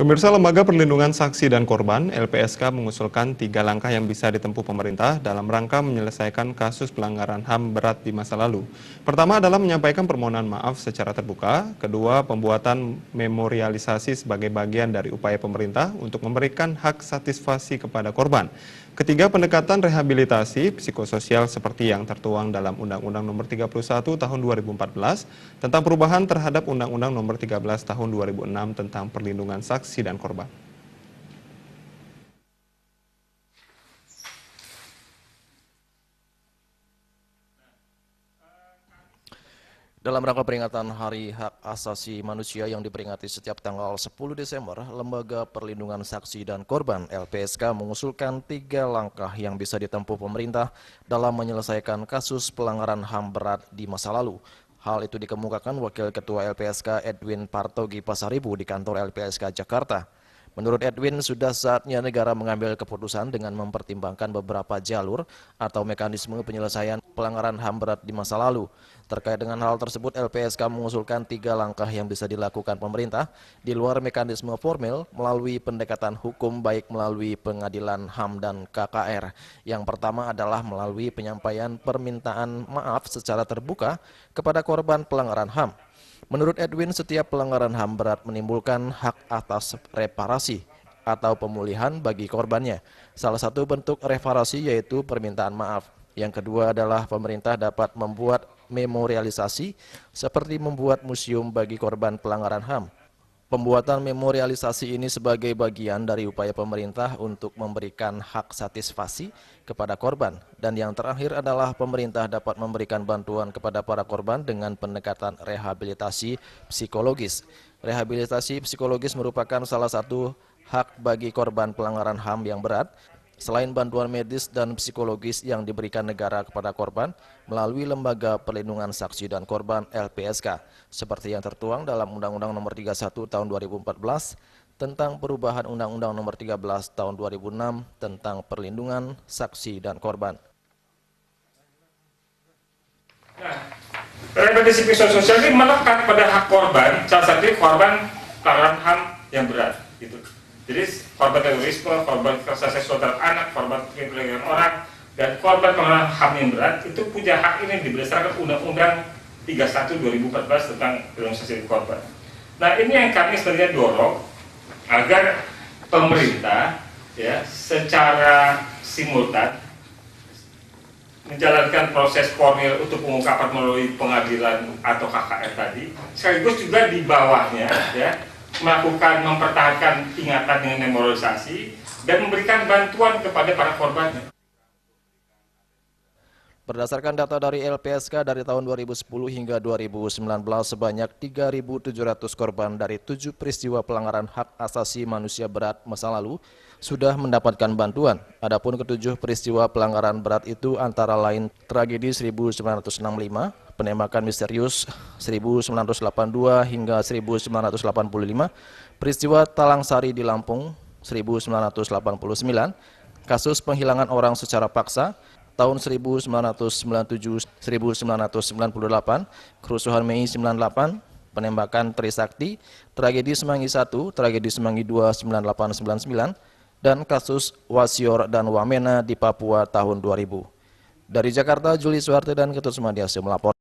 Pemirsa, Lembaga Perlindungan Saksi dan Korban (LPSK) mengusulkan 3 langkah yang bisa ditempuh pemerintah dalam rangka menyelesaikan kasus pelanggaran HAM berat di masa lalu. Pertama adalah menyampaikan permohonan maaf secara terbuka. Kedua, pembuatan memorialisasi sebagai bagian dari upaya pemerintah untuk memberikan hak satisfasi kepada korban. Ketiga, pendekatan rehabilitasi psikososial seperti yang tertuang dalam Undang-Undang Nomor 31 Tahun 2014 tentang perubahan terhadap Undang-Undang Nomor 13 Tahun 2006 tentang perlindungan saksi dan korban. Dalam rangka peringatan Hari Hak Asasi Manusia yang diperingati setiap tanggal 10 Desember, Lembaga Perlindungan Saksi dan Korban (LPSK) mengusulkan 3 langkah yang bisa ditempuh pemerintah dalam menyelesaikan kasus pelanggaran HAM berat di masa lalu. Hal itu dikemukakan Wakil Ketua LPSK Edwin Partogi Pasaribu di kantor LPSK Jakarta. Menurut Edwin, sudah saatnya negara mengambil keputusan dengan mempertimbangkan beberapa jalur atau mekanisme penyelesaian pelanggaran HAM berat di masa lalu. Terkait dengan hal tersebut, LPSK mengusulkan 3 langkah yang bisa dilakukan pemerintah di luar mekanisme formil melalui pendekatan hukum, baik melalui pengadilan HAM dan KKR. Yang pertama adalah melalui penyampaian permintaan maaf secara terbuka kepada korban pelanggaran HAM. Menurut Edwin, setiap pelanggaran HAM berat menimbulkan hak atas reparasi atau pemulihan bagi korbannya. Salah satu bentuk reparasi yaitu permintaan maaf. Yang kedua adalah pemerintah dapat membuat memorialisasi seperti membuat museum bagi korban pelanggaran HAM. Pembuatan memorialisasi ini sebagai bagian dari upaya pemerintah untuk memberikan hak satisfasi kepada korban. Dan yang terakhir adalah pemerintah dapat memberikan bantuan kepada para korban dengan pendekatan rehabilitasi psikologis. Rehabilitasi psikologis merupakan salah satu hak bagi korban pelanggaran HAM yang berat. Selain bantuan medis dan psikologis yang diberikan negara kepada korban melalui Lembaga Perlindungan Saksi dan Korban (LPSK), seperti yang tertuang dalam Undang-Undang Nomor 31 Tahun 2014 tentang perubahan Undang-Undang Nomor 13 Tahun 2006 tentang perlindungan saksi dan korban. Nah, rehabilitasi psikososial ini melekat pada hak korban, salah satu korban pelanggaran HAM yang berat, gitu. Jadi korban terorisme, korban kekerasan seksual terhadap anak, korban perlindungan orang, dan korban pelanggaran HAM yang berat itu punya hak ini berdasarkan Undang-Undang 31 2014 tentang perlindungan saksi dan korban. Nah, ini yang kami sebenarnya dorong agar pemerintah ya secara simultan menjalankan proses formil untuk pengungkapan melalui pengadilan atau KKR tadi, sekaligus juga di bawahnya ya mempertahankan ingatan dengan memorialisasi dan memberikan bantuan kepada para korbannya. Berdasarkan data dari LPSK dari tahun 2010 hingga 2019, sebanyak 3.700 korban dari 7 peristiwa pelanggaran hak asasi manusia berat masa lalu sudah mendapatkan bantuan. Adapun ketujuh peristiwa pelanggaran berat itu antara lain tragedi 1965, penembakan misterius 1982 hingga 1985, peristiwa Talang Sari di Lampung 1989, kasus penghilangan orang secara paksa tahun 1997-1998, kerusuhan Mei 98, penembakan Trisakti, tragedi Semanggi 1, tragedi Semanggi 2 9899, dan kasus Wasior dan Wamena di Papua tahun 2000. Dari Jakarta, Juli Suwarte dan Ketut Sumadiasih melapor.